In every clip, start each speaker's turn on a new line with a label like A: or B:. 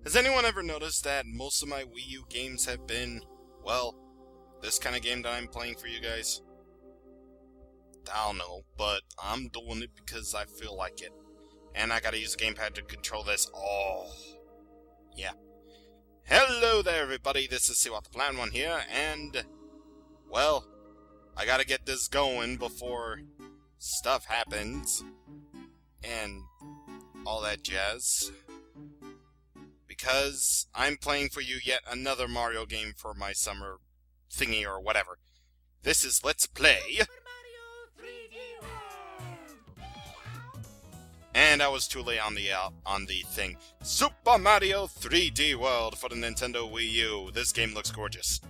A: Has anyone ever noticed that most of my Wii U games have been, well, this kind of game that I'm playing for you guys? I don't know, but I'm doing it because I feel like it. And I gotta use the gamepad to control this. Oh, yeah. Hello there, everybody. This is CwapTheNintendin here, and, well, I gotta get this going before stuff happens and all that jazz. Because I'm playing for you yet another Mario game for my summer thingy or whatever. This is Let's Play. And I was too late on the thing. Super Mario 3D World for the Nintendo Wii U. This game looks gorgeous.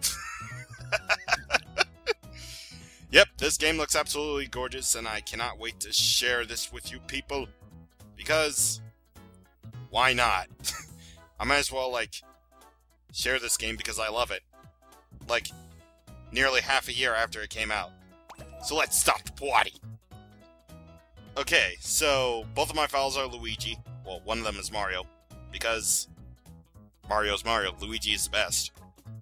A: Yep, this game looks absolutely gorgeous, and I cannot wait to share this with you people. Because, why not? I might as well, like, share this game because I love it. Like, nearly half a year after it came out. So let's stop the party! Okay, so, both of my files are Luigi. Well, one of them is Mario. Because, Mario's Mario. Luigi is the best.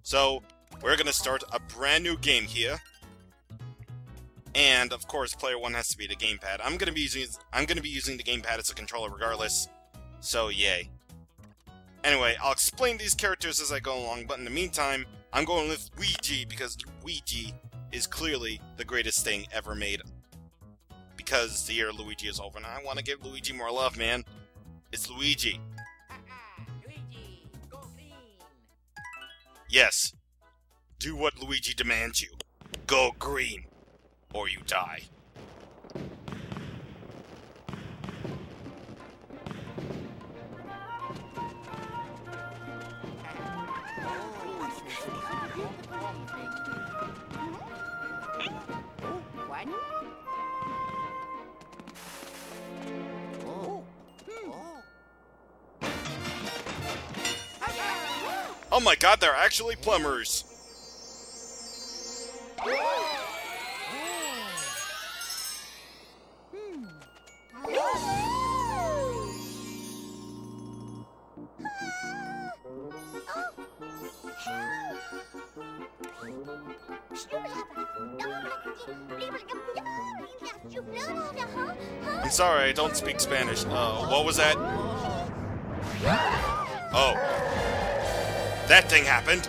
A: So, we're gonna start a brand new game here. And, of course, player 1 has to be the gamepad. I'm gonna be using the gamepad as a controller regardless. So, yay. Anyway, I'll explain these characters as I go along, but in the meantime, I'm going with Luigi because Luigi is clearly the greatest thing ever made. Because the year Luigi is over, and I want to give Luigi more love, man. It's Luigi.
B: Luigi, go green.
A: Yes. Do what Luigi demands you. Go green. Or you die.
B: What?
A: Oh my god, they're actually plumbers! I'm sorry, I don't speak Spanish. What was that? Oh. That thing happened!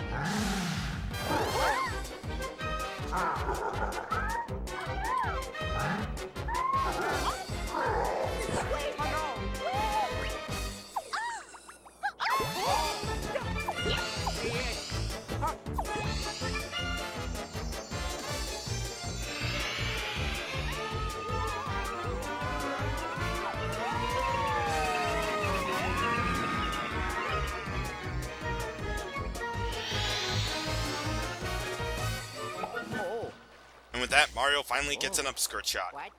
A: And with that, Mario finally gets an upskirt shot.
B: What?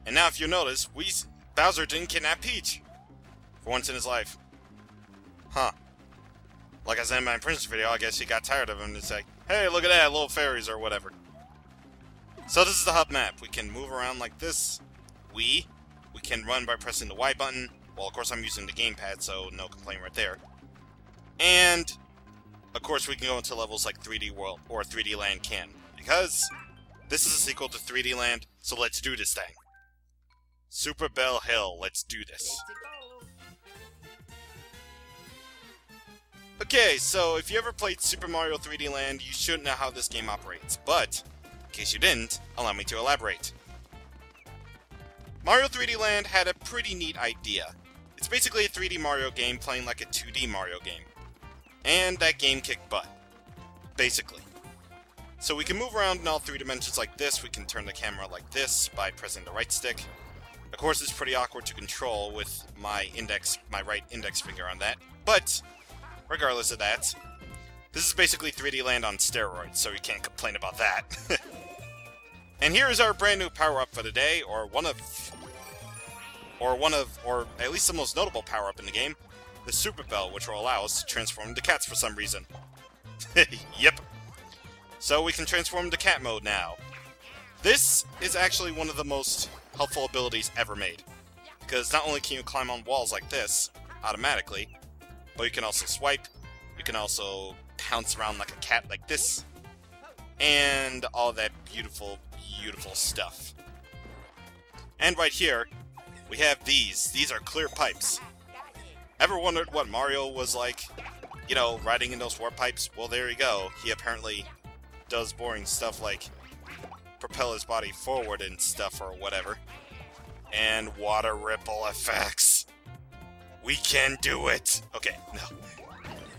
A: And now, if you notice, Bowser didn't kidnap Peach. For once in his life. Huh. Like I said in my Princess video, I guess he got tired of him and say, hey, look at that, little fairies or whatever. So this is the hub map. We can move around like this. We can run by pressing the Y button. Well, of course, I'm using the gamepad, so no complaint right there. And, of course, we can go into levels like 3D World, or 3D Land can. Because this is a sequel to 3D Land, so let's do this thing. Super Bell Hill, let's do this. Okay, so if you ever played Super Mario 3D Land, you should know how this game operates. But, in case you didn't, allow me to elaborate. Mario 3D Land had a pretty neat idea. It's basically a 3D Mario game playing like a 2D Mario game. And that game kicked butt. Basically. So we can move around in all 3 dimensions like this. We can turn the camera like this by pressing the right stick. Of course, it's pretty awkward to control with my right index finger on that. But, regardless of that, this is basically 3D Land on steroids, so you can't complain about that. And here is our brand new power-up for the day, or at least the most notable power-up in the game, the Super Bell, which will allow us to transform into cats for some reason. Yep. So we can transform into cat mode now. This is actually one of the most helpful abilities ever made. Because not only can you climb on walls like this, automatically, but you can also swipe, you can also pounce around like a cat like this, and all that beautiful, beautiful stuff. And right here, we have these. These are clear pipes. Ever wondered what Mario was like, you know, riding in those warp pipes? Well, there you go. He apparently does boring stuff like propel his body forward and stuff or whatever. And water ripple effects. We can do it! Okay, no.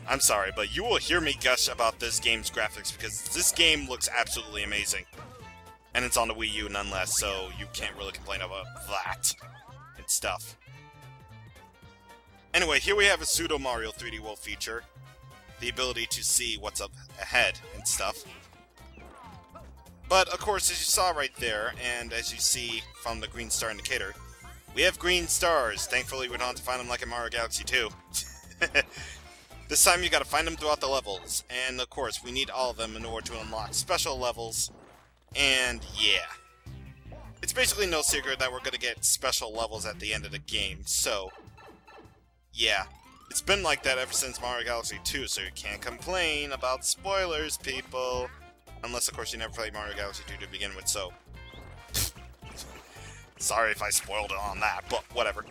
A: I'm sorry, but you will hear me gush about this game's graphics because this game looks absolutely amazing. And it's on the Wii U nonetheless, so you can't really complain about that and stuff. Anyway, here we have a pseudo Mario 3D World feature. The ability to see what's up ahead and stuff. But, of course, as you saw right there, and as you see from the green star indicator, we have green stars. Thankfully, we don't have to find them like in Mario Galaxy 2. This time, you gotta find them throughout the levels. And, of course, we need all of them in order to unlock special levels. And, yeah. It's basically no secret that we're gonna get special levels at the end of the game, so... yeah. It's been like that ever since Mario Galaxy 2, so you can't complain about spoilers, people. Unless, of course, you never played Mario Galaxy 2 to begin with, so... sorry if I spoiled it on that, but whatever.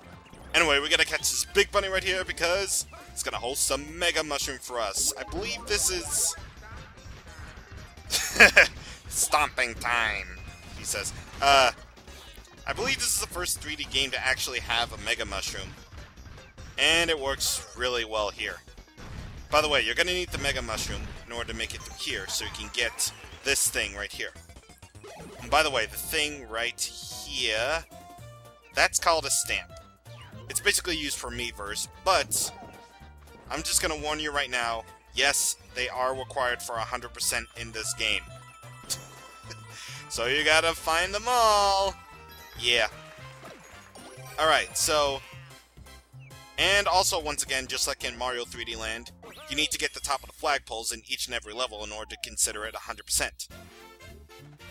A: Anyway, we gotta catch this big bunny right here because it's gonna host some Mega Mushroom for us. I believe this is... stomping time, he says. I believe this is the first 3D game to actually have a Mega Mushroom. And it works really well here. By the way, you're gonna need the Mega Mushroom in order to make it through here, so you can get this thing right here. And by the way, the thing right here, that's called a stamp. It's basically used for Miiverses, but I'm just gonna warn you right now, yes, they are required for 100% in this game. So you gotta find them all! Yeah. Alright, so... and also, once again, just like in Mario 3D Land, you need to get the top of the flagpoles in each and every level in order to consider it 100%.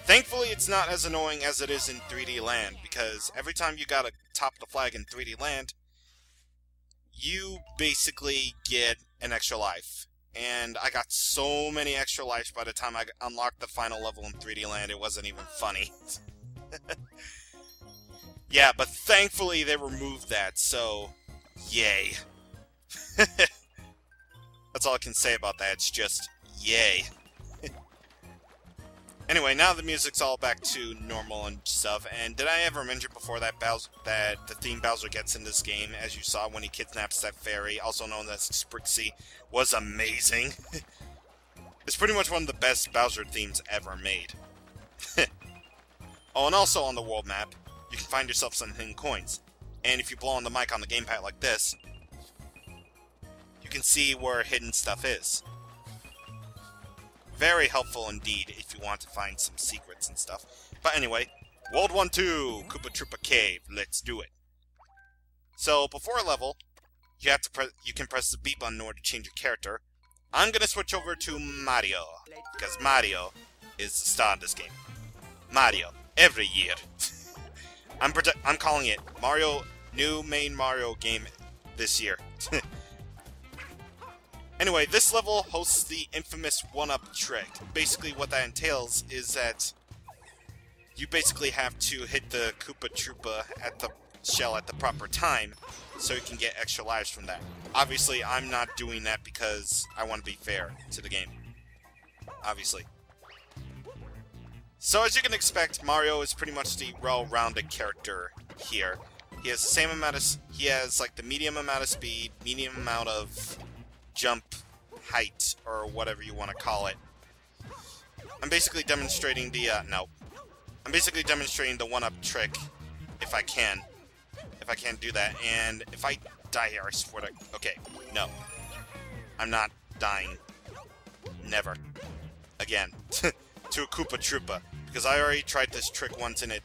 A: Thankfully, it's not as annoying as it is in 3D Land, because every time you gotta top the flag in 3D Land, you basically get an extra life. And I got so many extra lives by the time I unlocked the final level in 3D Land, it wasn't even funny. Yeah, but thankfully they removed that, so... yay. That's all I can say about that, it's just, yay. Anyway, now the music's all back to normal and stuff, and did I ever mention before that the theme Bowser gets in this game, as you saw when he kidnaps that fairy, also known as Sprixie, was amazing. It's pretty much one of the best Bowser themes ever made. Oh, and also on the world map, you can find yourself some hidden coins. And if you blow on the mic on the gamepad like this, you can see where hidden stuff is. Very helpful indeed if you want to find some secrets and stuff. But anyway, World 1-2, Koopa Troopa Cave, let's do it. So, before a level, you can press the B button in order to change your character. I'm gonna switch over to Mario, because Mario is the star of this game. Mario, every year. I'm calling it Mario, new main Mario game this year. Anyway, this level hosts the infamous one-up trick. Basically what that entails is that you basically have to hit the Koopa Troopa at the shell at the proper time so you can get extra lives from that. Obviously, I'm not doing that because I want to be fair to the game. Obviously. So as you can expect, Mario is pretty much the well-rounded character here. He has the same amount of... he has like the medium amount of speed, medium amount of jump height, or whatever you want to call it. I'm basically demonstrating the, I'm basically demonstrating the one-up trick, if I can. If I can't do that, and if I die here, I swear to... okay, no. I'm not dying. Never. Again. To a Koopa Troopa. Because I already tried this trick once and it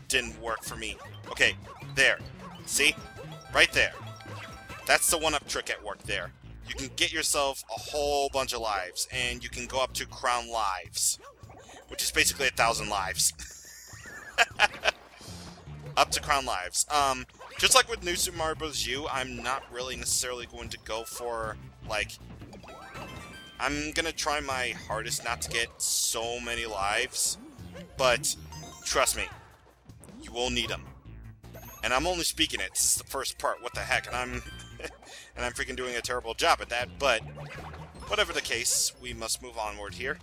A: didn't work for me. Okay, there. See? Right there. That's the one-up trick at work there. You can get yourself a whole bunch of lives, and you can go up to crown lives. which is basically 1,000 lives. Up to crown lives. Just like with New Super Mario Bros. U, I'm not really necessarily going to go for, like... I'm gonna try my hardest not to get so many lives, but trust me, you will need them. And I'm only speaking it. This is the first part. What the heck? And I'm freaking doing a terrible job at that. But whatever the case, we must move onward here.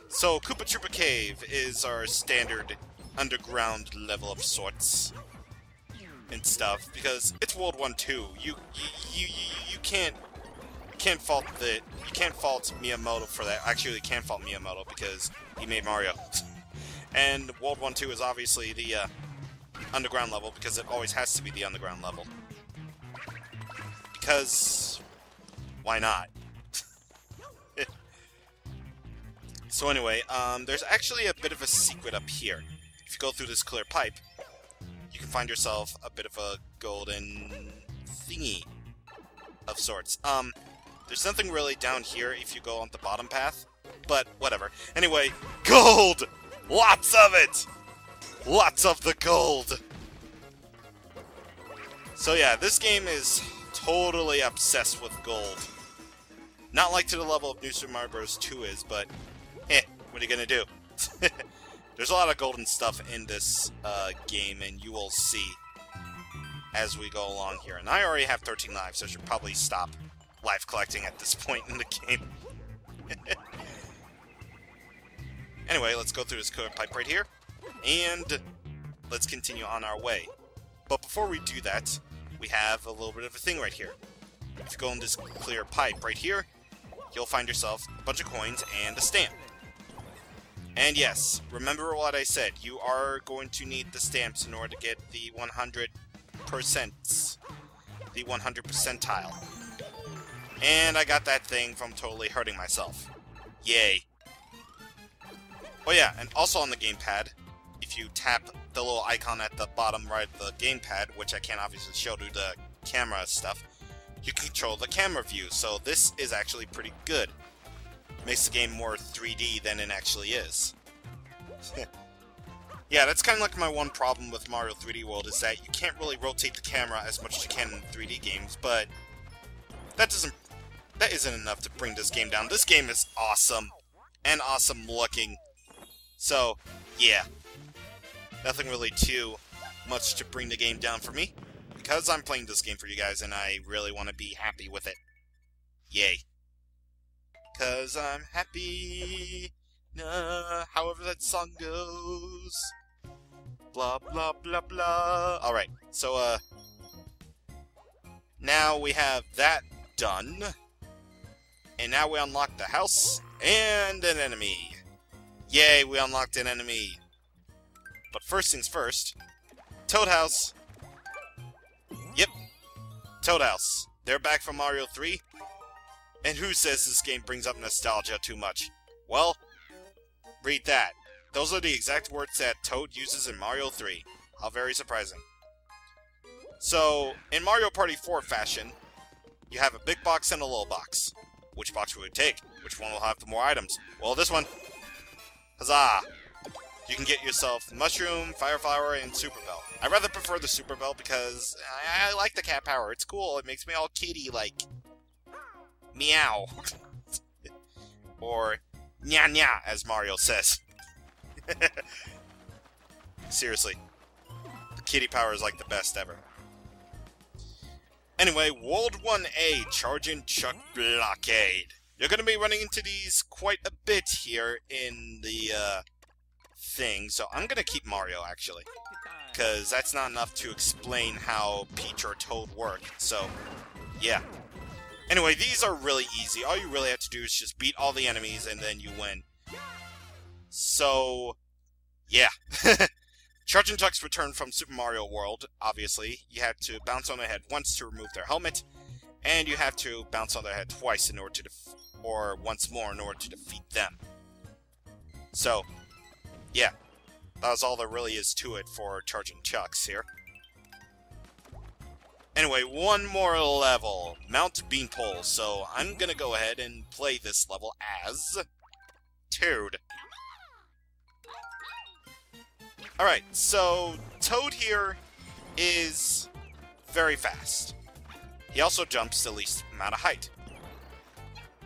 A: So Koopa Troopa Cave is our standard underground level of sorts and stuff because it's World 1 2. You can't fault Miyamoto for that. Actually, you can't fault Miyamoto because he made Mario. And World 1 2 is obviously the underground level because it always has to be the underground level. Because why not? So anyway, there's actually a bit of a secret up here. If you go through this clear pipe, you can find yourself a bit of a golden thingy of sorts. There's nothing really down here if you go on the bottom path, but whatever. Anyway, gold! Lots of it! Lots of the gold! So yeah, this game is totally obsessed with gold. Not like to the level of New Super Mario Bros. 2 is, but what are you gonna do? There's a lot of golden stuff in this game, and you will see as we go along here. And I already have 13 lives, so I should probably stop life collecting at this point in the game. Anyway, let's go through this clear pipe right here, and let's continue on our way. But before we do that, we have a little bit of a thing right here. If you go in this clear pipe right here, you'll find yourself a bunch of coins and a stamp. And yes, remember what I said, you are going to need the stamps in order to get the 100%, the 100 percentile. And I got that thing from totally hurting myself. Yay. Oh yeah, and also on the gamepad, if you tap the little icon at the bottom right of the gamepad, which I can't obviously show due to camera stuff, you can control the camera view, so this is actually pretty good. Makes the game more 3D than it actually is. Yeah, that's kind of like my one problem with Mario 3D World, is that you can't really rotate the camera as much as you can in 3D games, but that isn't enough to bring this game down. This game is awesome, and awesome looking. So, yeah. Nothing really too much to bring the game down for me, because I'm playing this game for you guys, and I really want to be happy with it. Yay. 'Cause I'm happy, however that song goes. Blah, blah, blah, blah. Alright, so, now we have that done. And now we unlock the house and an enemy. Yay, we unlocked an enemy. But first things first, Toad House. Yep, Toad House. They're back from Mario 3. And who says this game brings up nostalgia too much? Well, read that. Those are the exact words that Toad uses in Mario 3. How very surprising. So, in Mario Party 4 fashion, you have a big box and a little box. Which box will we take? Which one will have the more items? Well, this one. Huzzah! You can get yourself Mushroom, Fire Flower, and Super Bell. I rather prefer the Super Bell because I like the cat power. It's cool. It makes me all kitty-like. Meow. Or nya nya, as Mario says. Seriously. The kitty power is like the best ever. Anyway, World 1A, Charging Chuck Blockade. You're going to be running into these quite a bit here in the thing, so I'm going to keep Mario, actually. Because that's not enough to explain how Peach or Toad work, so yeah. Anyway, these are really easy. All you really have to do is just beat all the enemies, and then you win. So, yeah. Charging Chucks return from Super Mario World, obviously. You have to bounce on their head once to remove their helmet, and you have to bounce on their head twice in order to or once more in order to defeat them. So, yeah. That was all there really is to it for Charging Chucks here. Anyway, one more level. Mount Beanpole. So, I'm gonna go ahead and play this level as Toad. Alright, so Toad here is very fast. He also jumps the least amount of height.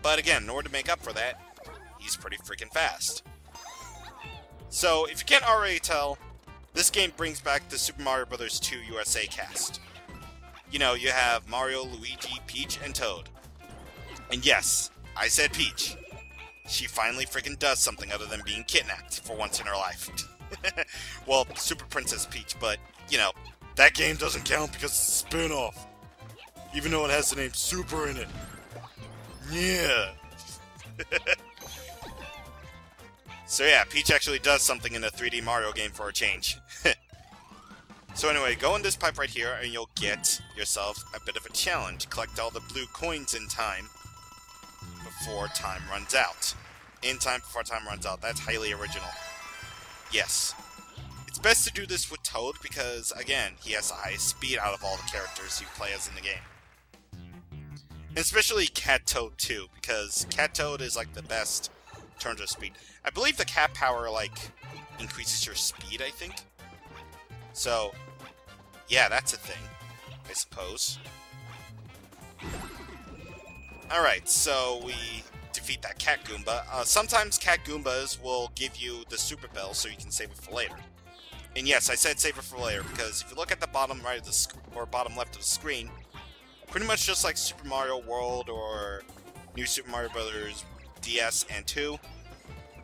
A: But again, in order to make up for that, he's pretty freaking fast. So, if you can't already tell, this game brings back the Super Mario Bros. 2 USA cast. You know, you have Mario, Luigi, Peach, and Toad. And yes, I said Peach. She finally freaking does something other than being kidnapped for once in her life. Well, Super Princess Peach, but, you know, that game doesn't count because it's a spin-off. Even though it has the name Super in it. Yeah. So yeah, Peach actually does something in a 3D Mario game for a change. So anyway, go in this pipe right here and you'll get yourself a bit of a challenge. Collect all the blue coins in time before time runs out. In time before time runs out. That's highly original. Yes. It's best to do this with Toad because, again, he has the highest speed out of all the characters you play as in the game. And especially Cat Toad too, because Cat Toad is like the best in terms of speed. I believe the cat power, like, increases your speed, I think. So, yeah, that's a thing, I suppose. Alright, so we defeat that Cat Goomba. Sometimes Cat Goombas will give you the Super Bell so you can save it for later. And yes, I said save it for later, because if you look at the bottom right of the or bottom left of the screen, pretty much just like Super Mario World or New Super Mario Bros. DS and 2,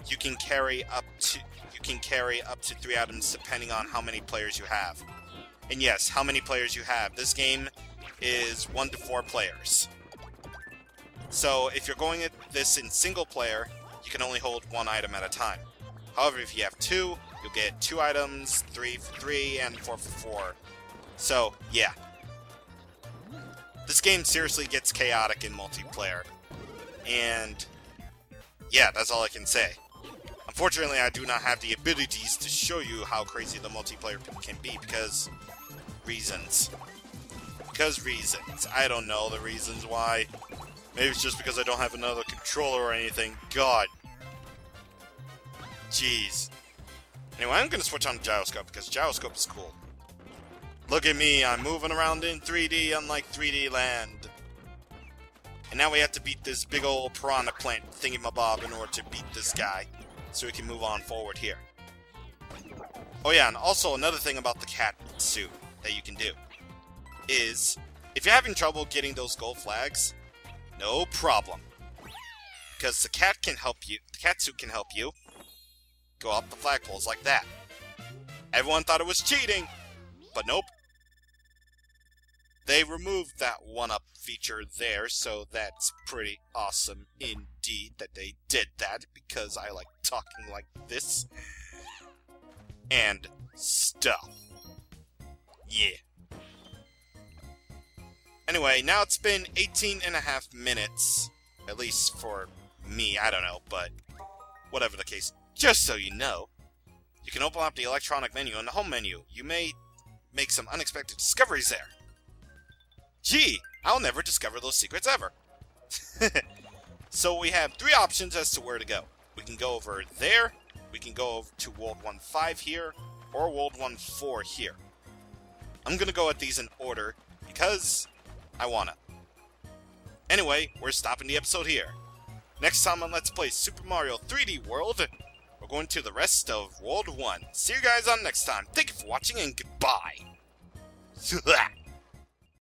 A: you can carry up to 3 items depending on how many players you have. And yes, how many players you have. This game is 1 to 4 players. So if you're going at this in single player, you can only hold 1 item at a time. However, if you have 2, you'll get 2 items, 3 for 3, and 4 for 4. So, yeah. This game seriously gets chaotic in multiplayer. And yeah, that's all I can say. Unfortunately, I do not have the abilities to show you how crazy the multiplayer can be because reasons. Because reasons. I don't know the reasons why. Maybe it's just because I don't have another controller or anything. God. Jeez. Anyway, I'm going to switch on gyroscope because gyroscope is cool. Look at me, I'm moving around in 3D unlike 3D land. And now we have to beat this big old piranha plant thingamabob in order to beat this guy. So we can move on forward here. Oh yeah, and also another thing about the cat suit that you can do is, if you're having trouble getting those gold flags, no problem. Because the cat can help you, the cat suit can help you go up the flagpoles like that. Everyone thought it was cheating, but nope. They removed that one-up feature there, so that's pretty awesome indeed that they did that, because I like talking like this. And stuff. Yeah. Anyway, now it's been 18.5 minutes, at least for me, I don't know, but whatever the case. Just so you know, you can open up the electronic menu in the home menu. You may make some unexpected discoveries there. Gee, I'll never discover those secrets ever. So we have 3 options as to where to go. We can go over there, we can go over to World 1.5 here, or World 1.4 here. I'm gonna go at these in order, because I wanna. Anyway, we're stopping the episode here. Next time on Let's Play Super Mario 3D World, we're going to the rest of World 1. See you guys on next time. Thank you for watching, and goodbye.